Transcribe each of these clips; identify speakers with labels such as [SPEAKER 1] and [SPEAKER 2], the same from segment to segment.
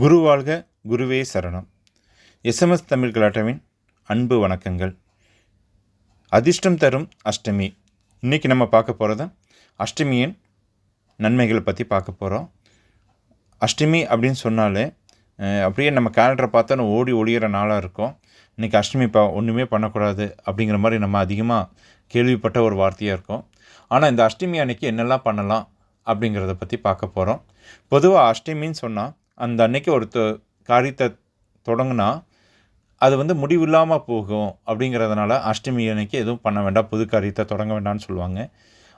[SPEAKER 1] குரு வாழ்க, குருவே சரணம். எஸ்எம்எஸ் தமிழ் கலாட்டாவின் அன்பு வணக்கங்கள். அதிர்ஷ்டம் தரும் அஷ்டமி. இன்றைக்கி நம்ம பார்க்க போகிறது அஷ்டமியின் நன்மைகளை பற்றி பார்க்க போகிறோம். அஷ்டமி அப்படின்னு சொன்னாலே அப்படியே நம்ம கேலண்டரை பார்த்தா ஓடி ஒளியிற நாளாக இருக்கும். இன்றைக்கி அஷ்டமி ஒன்றுமே பண்ணக்கூடாது அப்படிங்கிற மாதிரி நம்ம அதிகமாக கேள்விப்பட்ட ஒரு வார்த்தையாக இருக்கும். ஆனால் இந்த அஷ்டமி அன்றைக்கி என்னெல்லாம் பண்ணலாம் அப்படிங்கிறத பற்றி பார்க்க போகிறோம். பொதுவாக அஷ்டமின்னு சொன்னால் அந்த அன்னைக்கு ஒரு காரியத்தை தொடங்கினா அது முடிவில்லாமல் போகும். அப்படிங்கிறதுனால அஷ்டமி அன்னைக்கு எதுவும் பண்ண வேண்டாம், புது காரியத்தை தொடங்க வேண்டாம்னு சொல்லுவாங்க.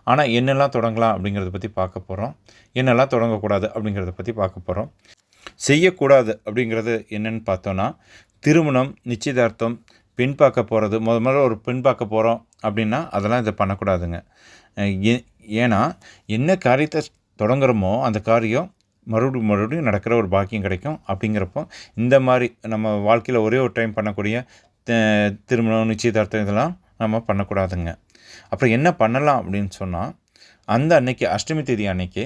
[SPEAKER 1] ஆனால் என்னெல்லாம் தொடங்கலாம் அப்படிங்கிறத பற்றி பார்க்க போகிறோம். என்னெல்லாம் தொடங்கக்கூடாது அப்படிங்கிறத பற்றி பார்க்க போகிறோம். செய்யக்கூடாது அப்படிங்கிறது என்னென்னு பார்த்தோன்னா, திருமணம், நிச்சயதார்த்தம், பெண் பார்க்க போகிறது. முதல்ல ஒரு பெண் பார்க்க போகிறோம் அப்படின்னா அதெல்லாம் இதை பண்ணக்கூடாதுங்க. ஏன்னா என்ன காரியத்தை தொடங்குறோமோ அந்த காரியம் மறுபடியும் நடக்கிற ஒரு பாக்கியம் கிடைக்கும். அப்படிங்கிறப்போ இந்த மாதிரி நம்ம வாழ்க்கையில் ஒரே ஒரு டைம் பண்ணக்கூடிய திருமணம், நிச்சயதார்த்தம் இதெல்லாம் நம்ம பண்ணக்கூடாதுங்க. அப்புறம் என்ன பண்ணலாம் அப்படின்னு சொன்னால், அந்த அன்னைக்கு அஷ்டமி தேதி அன்னைக்கு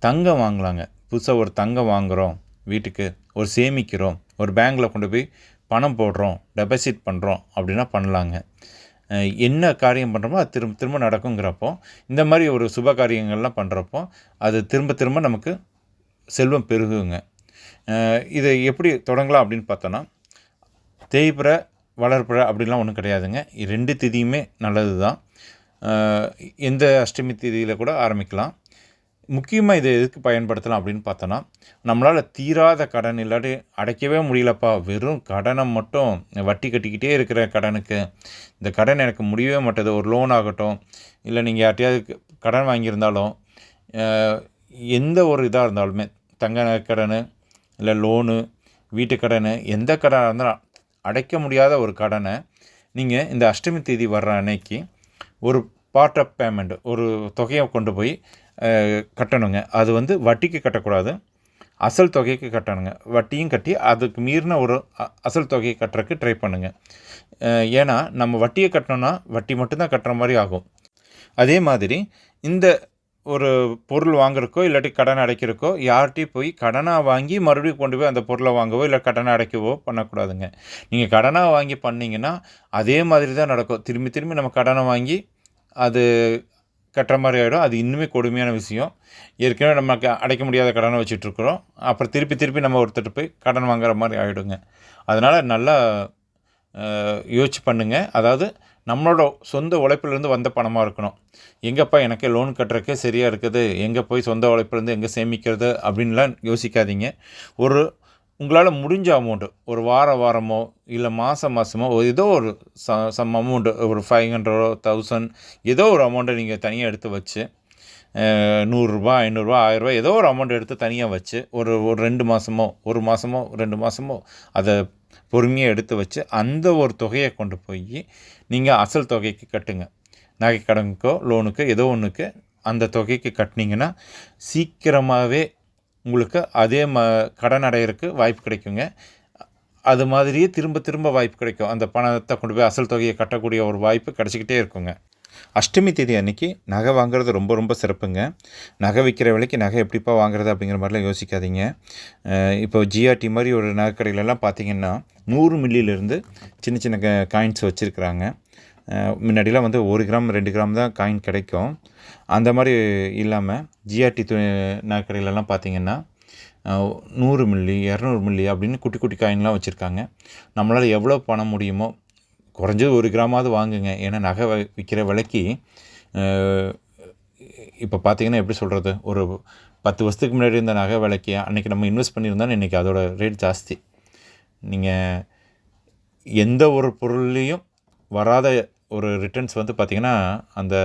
[SPEAKER 1] தங்கம் வாங்கலாங்க. புதுசாக ஒரு தங்கம் வாங்குகிறோம், வீட்டுக்கு ஒரு சேமிக்கிறோம், ஒரு பேங்கில் கொண்டு போய் பணம் போடுறோம், டெபாசிட் பண்ணுறோம் அப்படின்னா பண்ணலாங்க. என்ன காரியம் பண்ணுறோமோ அது திரும்ப திரும்ப நடக்குங்கிறப்போ, இந்த மாதிரி ஒரு சுப காரியங்கள்லாம் பண்ணுறப்போ அது திரும்ப திரும்ப நமக்கு செல்வம் பெருகுங்க. இதை எப்படி தொடங்கலாம் அப்படின்னு பார்த்தோன்னா, தேய்பிற வளர்பிற அப்படின்லாம் ஒன்றும் கிடையாதுங்க. ரெண்டு திதியுமே நல்லது தான். எந்த அஷ்டமி திதியில் கூட ஆரம்பிக்கலாம். முக்கியமாக இதை எதுக்கு பயன்படுத்தலாம் அப்படின்னு பார்த்தோன்னா, நம்மளால் தீராத கடன் இல்லாட்டி அடைக்கவே முடியலப்பா, வெறும் கடனை மட்டும் வட்டி கட்டிக்கிட்டே இருக்கிற கடனுக்கு, இந்த கடன் எனக்கு முடியவே மாட்டேது, ஒரு லோன் ஆகட்டும், இல்லை நீங்கள் யார்ட்டையாவது கடன் வாங்கியிருந்தாலும், எந்த ஒரு இதாக இருந்தாலுமே, தங்க கடன், இல்லை லோனு, வீட்டு கடன், எந்த கடனாக இருந்தாலும் அடைக்க முடியாத ஒரு கடனை நீங்கள் இந்த அஷ்டமி தேதி வர்ற அன்னைக்கு ஒரு பார்ட் ஆஃப் பேமெண்ட், ஒரு தொகையை கொண்டு போய் கட்டணுங்க. அது வட்டிக்கு கட்டக்கூடாது, அசல் தொகைக்கு கட்டணுங்க. வட்டியும் கட்டி அதுக்கு மீறின ஒரு அசல் தொகையை கட்டுறதுக்கு ட்ரை பண்ணுங்கள். ஏன்னா நம்ம வட்டியை கட்டினோன்னா வட்டி மட்டும்தான் கட்டுற மாதிரி ஆகும். அதே மாதிரி இந்த ஒரு பொருள் வாங்குறக்கோ இல்லாட்டி கடன் அடைக்கிறக்கோ யார்கிட்டையும் போய் கடனாக வாங்கி மறுபடியும் கொண்டு போய் அந்த பொருளை வாங்கவோ இல்லை கடனை அடைக்கவோ பண்ணக்கூடாதுங்க. நீங்கள் கடனாக வாங்கி பண்ணிங்கன்னா அதே மாதிரி தான் நடக்கும். திரும்பி திரும்பி நம்ம கடனை வாங்கி அது கட்டுற மாதிரி ஆகிடும். அது இன்னுமே கொடுமையான விஷயம். ஏற்கனவே நமக்கு அடைக்க முடியாத கடனை வச்சுட்ருக்குறோம், அப்புறம் திருப்பி திருப்பி நம்ம ஒருத்தர் போய் கடன் வாங்குற மாதிரி ஆகிடுங்க. அதனால் நல்லா யோசிச்சு பண்ணுங்கள். அதாவது நம்மளோட சொந்த உழைப்பிலேருந்து வந்த பணமாக இருக்கணும். எங்கேப்பா எனக்கு லோன் கட்டுறக்கே சரியாக இருக்குது, எங்கே போய் சொந்த உழைப்பிலேருந்து எங்கே சேமிக்கிறது அப்படின்லாம் யோசிக்காதீங்க. உங்களால் முடிஞ்ச அமௌண்ட்டு ஒரு வாரமோ இல்லை மாதமோ ஏதோ ஒரு சம் அமௌண்ட்டு, ஒரு 500 1000 ஏதோ ஒரு அமௌண்ட்டை நீங்கள் தனியாக எடுத்து வச்சு, 100 ரூபா 500 1000 ஏதோ ஒரு அமௌண்ட் எடுத்து தனியாக வச்சு ஒரு 2 மாதமோ 1 மாதமோ 2 மாதமோ அதை பொறுமையாக எடுத்து வச்சு அந்த ஒரு தொகையை கொண்டு போய் நீங்கள் அசல் தொகைக்கு கட்டுங்க. நகை கடனுக்கோ லோனுக்கு ஏதோ ஒன்றுக்கு அந்த தொகைக்கு கட்டினீங்கன்னா சீக்கிரமாகவே உங்களுக்கு அதே கடன் அடையிறதுக்கு வாய்ப்பு கிடைக்குங்க. அது மாதிரியே திரும்ப திரும்ப வாய்ப்பு கிடைக்கும். அந்த பணத்தை கொண்டு போய் அசல் தொகையை கட்டக்கூடிய ஒரு வாய்ப்பு கிடச்சிக்கிட்டே இருக்குங்க. அஷ்டமி தேதி அன்றைக்கி நகை வாங்குறது ரொம்ப ரொம்ப சிறப்புங்க. நகை விற்கிற விலைக்கு நகை எப்படிப்பா வாங்குறது அப்படிங்கிற மாதிரிலாம் யோசிக்காதீங்க. இப்போ ஜிஆர்டி மாதிரி ஒரு நகை கடையிலலாம் பார்த்திங்கன்னா 100 மில்லியிலேருந்து சின்ன சின்ன காயின்ஸ் வச்சுருக்குறாங்க. முன்னாடிலாம் 1 கிராம் 2 கிராம் தான் காயின் கிடைக்கும். அந்த மாதிரி இல்லாமல் ஜிஆர்டி நகை கடையிலலாம் பார்த்திங்கன்னா 100 மில்லி 200 மில்லி அப்படின்னு குட்டி குட்டி காயின்லாம் வச்சுருக்காங்க. நம்மளால் எவ்வளோ பணம் முடியுமோ குறைஞ்சது 1 கிராமாவது வாங்குங்க. ஏன்னா நகை விற்கிற விலைக்கு இப்போ பார்த்திங்கன்னா எப்படி சொல்கிறது, ஒரு 10 வருஷத்துக்கு முன்னாடி இருந்த நகை விலைக்கு அன்றைக்கி நம்ம இன்வெஸ்ட் பண்ணியிருந்தோன்னா இன்றைக்கி அதோட ரேட் ஜாஸ்தி. நீங்கள் எந்த ஒரு பொருள்லேயும் வராத ஒரு ரிட்டர்ன்ஸ் பார்த்திங்கன்னா அந்த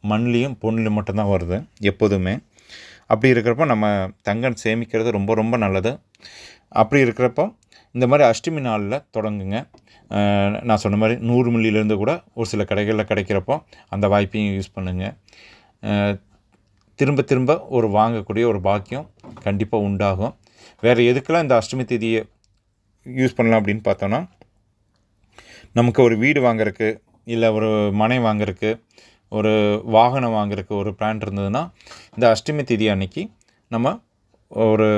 [SPEAKER 1] மண்லேயும் பொண்ணுலேயும் மட்டும்தான் வருது எப்போதுமே. அப்படி இருக்கிறப்போ நம்ம தங்கம் சேமிக்கிறது ரொம்ப ரொம்ப நல்லது. அப்படி இருக்கிறப்போ இந்த மாதிரி அஷ்டமி நாளில் தொடங்குங்க. நான் சொன்ன மாதிரி 100 மில்லியிலேருந்து கூட ஒரு சில கடைகளில் கிடைக்கிறப்போ அந்த வாய்ப்பையும் யூஸ் பண்ணுங்கள். திரும்ப திரும்ப ஒரு வாங்கக்கூடிய ஒரு பாக்கியம் கண்டிப்பாக உண்டாகும். வேறு எதுக்கெல்லாம் இந்த அஷ்டமி தேதியை யூஸ் பண்ணலாம் அப்படின்னு பார்த்தோன்னா, நமக்கு ஒரு வீடு வாங்குறதுக்கு, இல்லை ஒரு மனை வாங்குறதுக்கு, ஒரு வாகனம் வாங்குறதுக்கு ஒரு பிளான் இருந்ததுன்னா இந்த அஷ்டமி தேதி அன்னைக்கு நம்ம ஒரு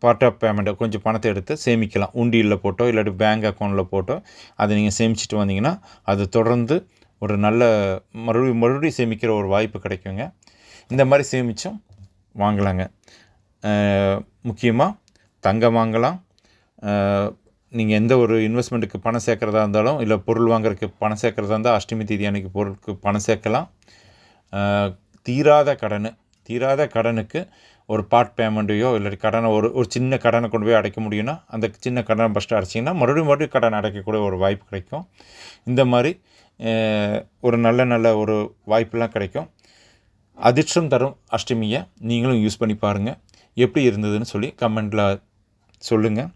[SPEAKER 1] பார்ட் ஆஃப் பேமெண்ட்டை கொஞ்சம் பணத்தை எடுத்து சேமிக்கலாம். உண்டியலில் போட்டோ இல்லாட்டி பேங்க் அக்கௌண்ட்டில் போட்டோ அதை நீங்கள் சேமிச்சுட்டு வந்தீங்கன்னா அது தொடர்ந்து ஒரு நல்ல மறுபடியும் சேமிக்கிற ஒரு வாய்ப்பு கிடைக்குங்க. இந்த மாதிரி சேமித்தும் வாங்கலாங்க. முக்கியமாக தங்கம் வாங்கலாம். நீங்கள் எந்த ஒரு இன்வெஸ்ட்மெண்ட்டுக்கு பணம் சேர்க்குறதா இருந்தாலும் இல்லை பொருள் வாங்குறதுக்கு பணம் சேர்க்குறதா இருந்தால் அஷ்டமி தேதி அன்றைக்கி பொருளுக்கு பணம் சேர்க்கலாம். தீராத கடனுக்கு ஒரு பார்ட் பேமெண்ட்டையோ இல்லாட்டி கடனை ஒரு சின்ன கடனை கொண்டு போய் அடைக்க முடியும்னா அந்த சின்ன கடனை ஃபஸ்ட்டு அடைச்சிங்கன்னா மறுபடியும் கடன் அடைக்கக்கூடிய ஒரு வாய்ப்பு கிடைக்கும். இந்த மாதிரி ஒரு நல்ல ஒரு வாய்ப்பெலாம் கிடைக்கும். அதிர்ஷ்டம் தரும் அஷ்டமியை நீங்களும் யூஸ் பண்ணி பாருங்கள். எப்படி இருந்ததுன்னு சொல்லி கமெண்டில் சொல்லுங்கள்.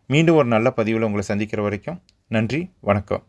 [SPEAKER 1] மீண்டும் ஒரு நல்ல பதிவில் உங்களை சந்திக்கிற வரைக்கும் நன்றி, வணக்கம்.